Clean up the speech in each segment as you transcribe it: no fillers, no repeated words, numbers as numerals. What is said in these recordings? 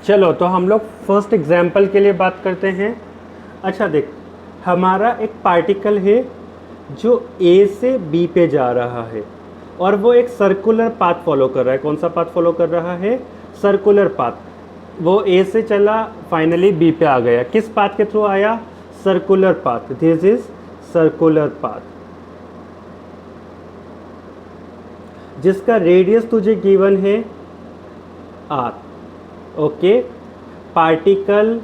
चलो तो हम लोग फर्स्ट एग्जाम्पल के लिए बात करते हैं। अच्छा देख, हमारा एक पार्टिकल है जो ए से बी पे जा रहा है और वो एक सर्कुलर पाथ फॉलो कर रहा है। कौन सा पाथ फॉलो कर रहा है? Circular path. वो ए से चला, फाइनली बी पे आ गया। किस पाथ के थ्रू आया? Circular path. This is circular path, जिसका रेडियस तुझे गिवन है R. Okay, particle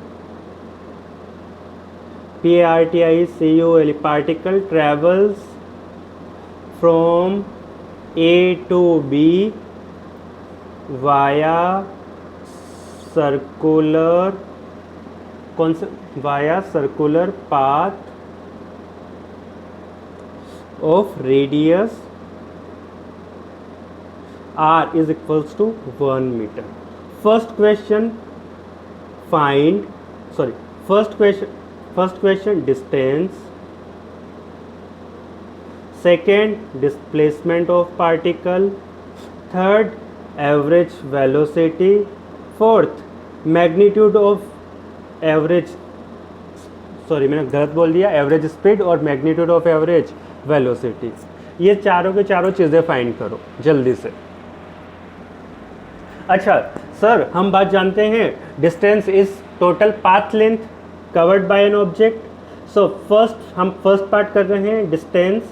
PARTICUL, particle travels from A to B via circular, कौन सा? via circular path of radius r is equals to 1 meter. First question find, sorry, first question distance, second displacement of particle, third average velocity, fourth magnitude of average, sorry मैंने गलत बोल दिया, average speed और magnitude of average velocity. ये चारों के चारों चीज़ें फाइंड करो जल्दी से। अच्छा सर, हम बात जानते हैं distance is total path length covered by an object. So हम फर्स्ट पार्ट कर रहे हैं डिस्टेंस।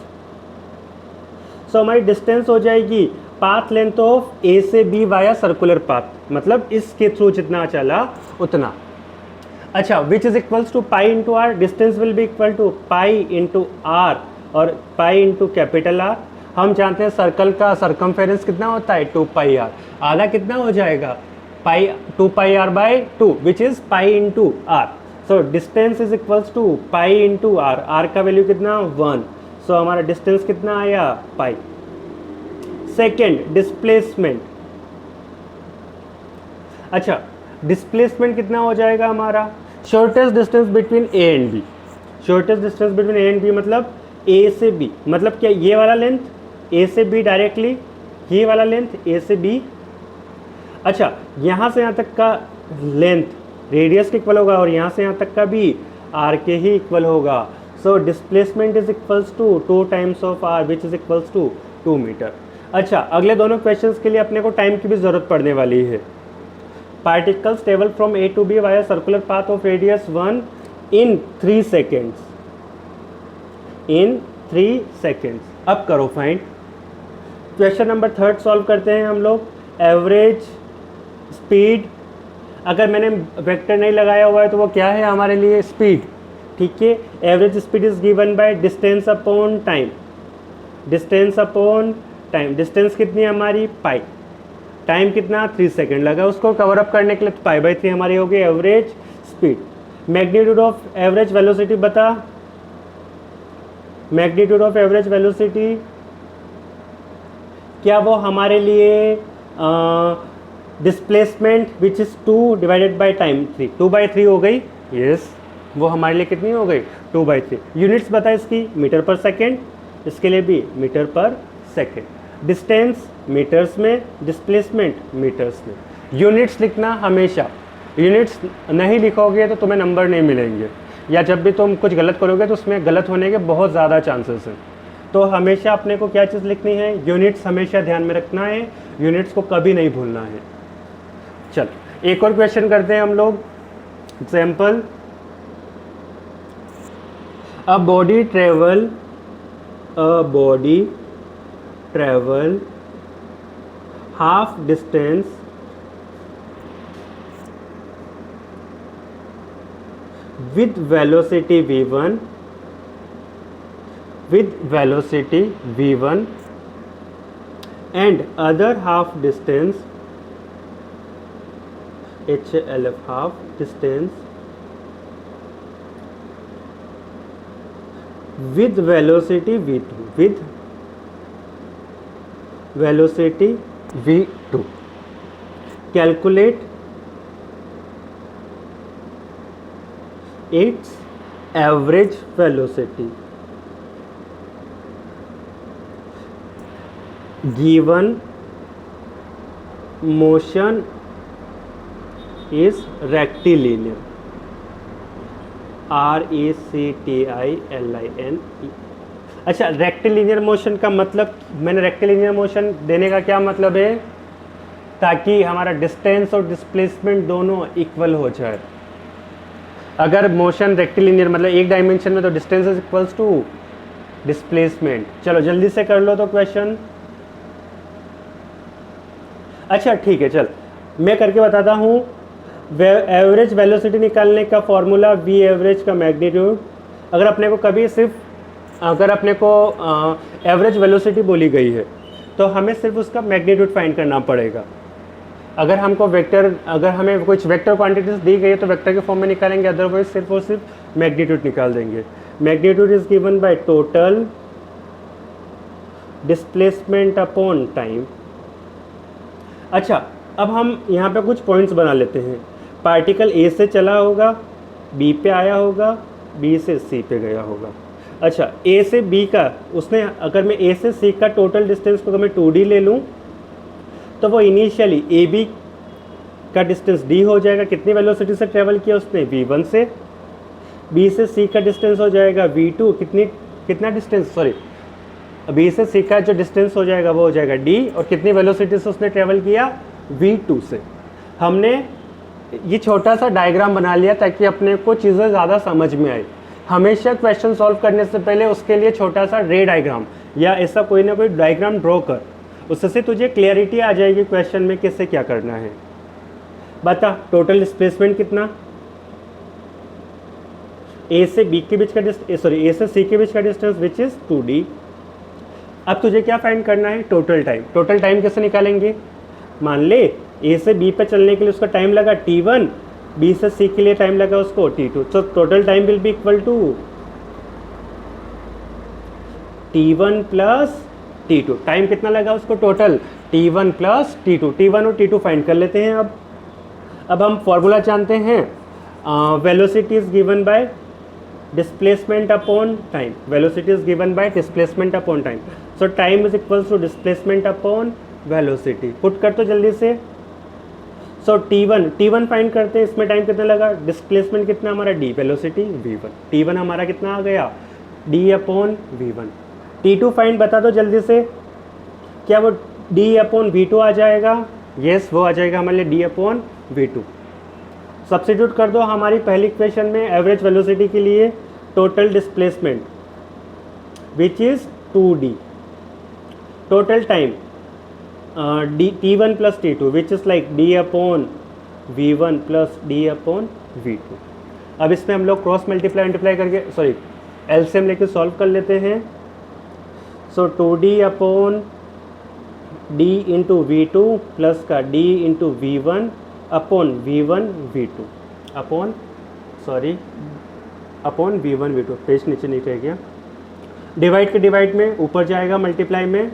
सो हमारी डिस्टेंस हो जाएगी पाथ लेंथ ऑफ ए से बी वाया सर्कुलर पाथ, मतलब इसके थ्रू जितना चला उतना। अच्छा, which is equals to pi into R. Distance will be equal to pi into R और पाई इंटू कैपिटल आर। हम जानते हैं सर्कल का सरकमफेरेंस कितना होता है? 2 पाई आर। आधा कितना हो जाएगा? Pi 2 pi r by 2 which is pi into r. So distance is equals to pi into r. R का वैल्यू कितना? 1। सो हमारा डिस्टेंस कितना आया? पाई। Second displacement. अच्छा, डिस्प्लेसमेंट कितना हो जाएगा हमारा? Shortest distance between A and B. Shortest distance between A and B मतलब ए से बी, मतलब क्या? ये वाला लेंथ ए से बी डायरेक्टली, ये वाला लेंथ ए से बी। अच्छा, यहाँ से यहाँ तक का लेंथ रेडियस के इक्वल होगा और यहाँ से यहाँ तक का भी आर के ही इक्वल होगा। So displacement is equals to 2 times of R which is equals to 2 meter. अच्छा, अगले दोनों क्वेश्चंस के लिए अपने को टाइम की भी ज़रूरत पड़ने वाली है। Particles travel from A to B via circular path of radius 1 in 3 seconds. In 3 seconds. अब करो फाइंड। क्वेश्चन नंबर 3 सॉल्व करते हैं हम लोग। एवरेज स्पीड, अगर मैंने वेक्टर नहीं लगाया हुआ है तो वो क्या है हमारे लिए? स्पीड। ठीक है, average speed is given by distance upon time. Distance upon time. Distance कितनी है हमारी? पाई। टाइम कितना? 3 सेकेंड लगा उसको कवर अप करने के लिए, तो पाई बाई 3 हमारी होगी average speed. Magnitude of average velocity बता। मैग्नीट्यूड ऑफ एवरेज वेलोसिटी क्या वो हमारे लिए displacement which is 2 divided by time 3, 2/3 हो गई। यस, वो हमारे लिए कितनी हो गई? 2/3। यूनिट्स बता इसकी? मीटर पर सेकेंड। इसके लिए भी मीटर पर सेकेंड। डिस्टेंस मीटर्स में, डिस्प्लेसमेंट मीटर्स में। यूनिट्स लिखना हमेशा। यूनिट्स नहीं लिखोगे तो तुम्हें नंबर नहीं मिलेंगे, या जब भी तुम कुछ गलत करोगे तो उसमें गलत होने के बहुत ज़्यादा चांसेस हैं। तो हमेशा अपने को क्या चीज़ लिखनी है? यूनिट्स हमेशा ध्यान में रखना है, यूनिट्स को कभी नहीं भूलना है। चल एक और क्वेश्चन करते हैं हम लोग। Example, a body travel half distance with velocity v1 and other half distance HLF half distance with velocity v2. Calculate its average velocity given motion is rectilinear, RECTILINE। अच्छा, रेक्टिलिनियर मोशन का मतलब, मैंने rectilinear motion देने का क्या मतलब है, ताकि हमारा डिस्टेंस और डिस्प्लेसमेंट दोनों इक्वल हो जाए। अगर मोशन रेक्टिलिनियर मतलब एक डायमेंशन में, तो distance is equals to displacement. चलो जल्दी से कर लो तो क्वेश्चन। अच्छा ठीक है, चल मैं करके बताता हूँ। एवरेज वेलोसिटी निकालने का फॉर्मूला वी एवरेज का मैग्नीट्यूड। अगर अपने को कभी अगर अपने को एवरेज वेलोसिटी बोली गई है, तो हमें सिर्फ उसका मैग्नीट्यूड फाइंड करना पड़ेगा। अगर हमें कुछ वेक्टर क्वांटिटीज दी गई है तो वेक्टर के फॉर्म में निकालेंगे, अदरवाइज सिर्फ और सिर्फ मैग्नीट्यूड निकाल देंगे। Magnitude is given by total displacement upon time. अच्छा, अब हम यहाँ पे कुछ पॉइंट्स बना लेते हैं। पार्टिकल ए से चला होगा, बी पे आया होगा, बी से सी पे गया होगा। अच्छा, ए से बी का अगर मैं ए से सी का टोटल डिस्टेंस को मैं 2D ले लूँ, तो वो इनिशियली ए बी का डिस्टेंस डी हो जाएगा। कितनी वेलोसिटी से ट्रेवल किया उसने, v1 से। बी से सी का डिस्टेंस हो जाएगा v2, कितना डिस्टेंस, सॉरी, बी से सी का जो डिस्टेंस हो जाएगा वो हो जाएगा डी, और कितनी वेलोसिटी से उसने ट्रेवल किया, v2 से। हमने ये छोटा सा डायग्राम बना लिया ताकि अपने को चीज़ें ज़्यादा समझ में आए। हमेशा क्वेश्चन सॉल्व करने से पहले उसके लिए छोटा सा रे डायग्राम या ऐसा कोई ना कोई डायग्राम ड्रॉ कर, उससे तुझे क्लियरिटी आ जाएगी क्वेश्चन में किससे क्या करना है। बता, टोटल डिस्प्लेसमेंट कितना, ए से बी के बीच का ए से सी के बीच का डिस्टेंस विच इज 2D। अब तुझे क्या फाइंड करना है, टोटल टाइम। टोटल टाइम कैसे निकालेंगे, मान ले ए से बी पे चलने के लिए उसका टाइम लगा t1, बी से सी के लिए टाइम लगा उसको t2, तो total time will be equal to t1 plus t2। Time कितना लगा उसको total, t1 plus t2। t1 और t2 फाइंड कर लेते हैं। अब हम फॉर्मूला जानते हैं, velocity is given by displacement upon time. Velocity is given by displacement upon time, so time is equals to displacement upon velocity. Put कर तो जल्दी से। सो t1 फाइंड करते हैं, इसमें टाइम कितना लगा, डिस्प्लेसमेंट कितना हमारा d, वेलोसिटी v1, t1 हमारा कितना आ गया, d upon v1। t2 find बता दो जल्दी से, क्या वो d अपॉन v2 आ जाएगा, यस वो आ जाएगा हमारे लिए d अपॉन v2। सब्स्टिट्यूट कर दो हमारी पहली इक्वेशन में एवरेज वेलोसिटी के लिए total displacement which is 2D, total time t1 plus t2 which is like d upon v1 plus d upon v2। अब इसमें हम लोग क्रॉस मल्टीप्लाई करके, सॉरी एलसीएम लेके सॉल्व कर लेते हैं। सो 2D upon d into v2 plus का d into v1 upon v1 v2 upon v1 v2। Page नीचे नहीं रह गया, डिवाइड के डिवाइड में ऊपर जाएगा मल्टीप्लाई में।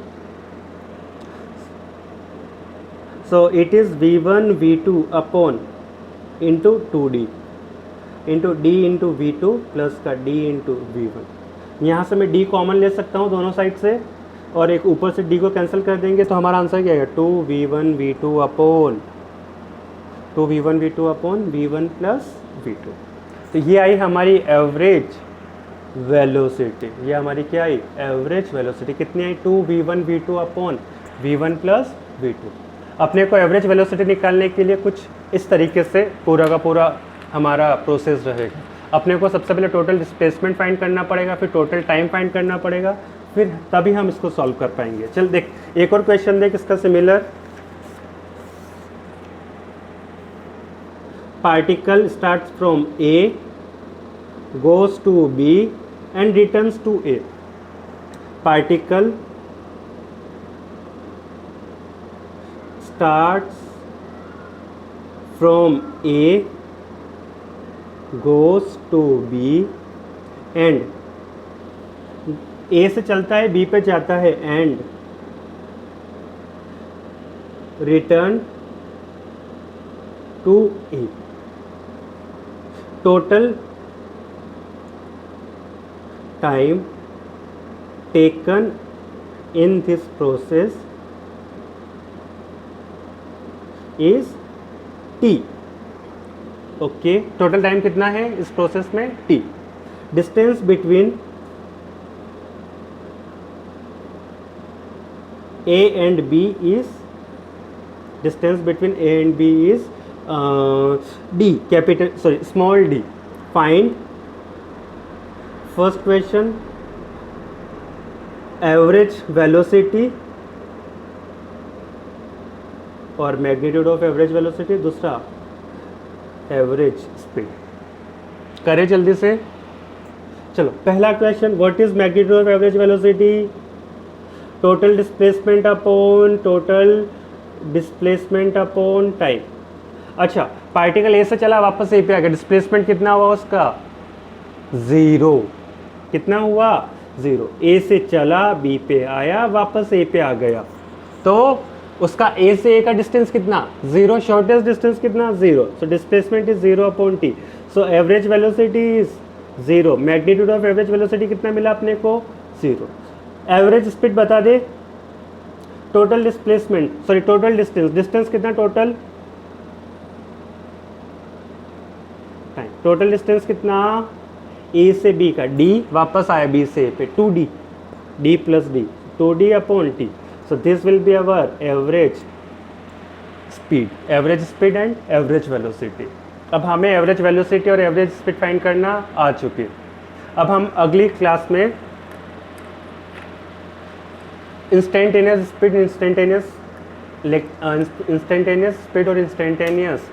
So it is v1 v2 upon into 2D into d into v2 plus का d इंटू v1। यहाँ से मैं d कॉमन ले सकता हूँ दोनों साइड से, और एक ऊपर से d को कैंसिल कर देंगे, तो हमारा आंसर क्या आएगा, 2v1 v2 upon v1 plus v2। तो ये आई हमारी एवरेज वेलोसिटी, ये हमारी क्या आई, एवरेज वेलोसिटी। कितनी आई, 2v1 v2 upon v1 plus v2। अपने को एवरेज वेलोसिटी निकालने के लिए कुछ इस तरीके से पूरा का पूरा हमारा प्रोसेस रहेगा। अपने को सबसे पहले टोटल डिस्प्लेसमेंट फाइंड करना पड़ेगा, फिर टोटल टाइम फाइंड करना पड़ेगा, फिर तभी हम इसको सॉल्व कर पाएंगे। चल देख, एक और क्वेश्चन देख इसका similar. Particle starts from A, goes to B and returns to A. Particle starts from A, goes to B and A से चलता है B पे जाता है and return to A। total time taken in this process is t। Okay, total time कितना है इस process में? t. Distance between a and b is d, capital, sorry, small d. Find, first question, average velocity और magnitude of average velocity, दूसरा average speed. करें जल्दी से। चलो पहला question, what is magnitude of average velocity? Total displacement upon time. अच्छा, particle A से चला वापस ए पे आ गया, डिस्प्लेसमेंट कितना हुआ उसका? 0। कितना हुआ? 0। ए से चला बी पे आया, वापस ए पे आ गया, तो उसका ए से ए का डिस्टेंस कितना? 0। शॉर्टेस्ट डिस्टेंस कितना? 0। So displacement is 0 upon T. So average velocity is 0। Magnitude of average velocity कितना मिला अपने को? 0। एवरेज स्पीड बता दे। Total displacement, sorry total distance कितना? टोटल डिस्टेंस कितना? ए से बी का d, वापस आया बी से ए पे, 2d, d plus d, 2d upon t। So this will be our average speed and average velocity. अब हमें एवरेज वेलोसिटी और एवरेज स्पीड फाइंड करना आ चुकी है। अब हम अगली क्लास में इंस्टेंटेनियस स्पीड और इंस्टेंटेनियस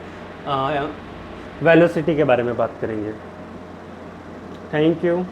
वेलोसिटी के बारे में बात करेंगे। Thank you.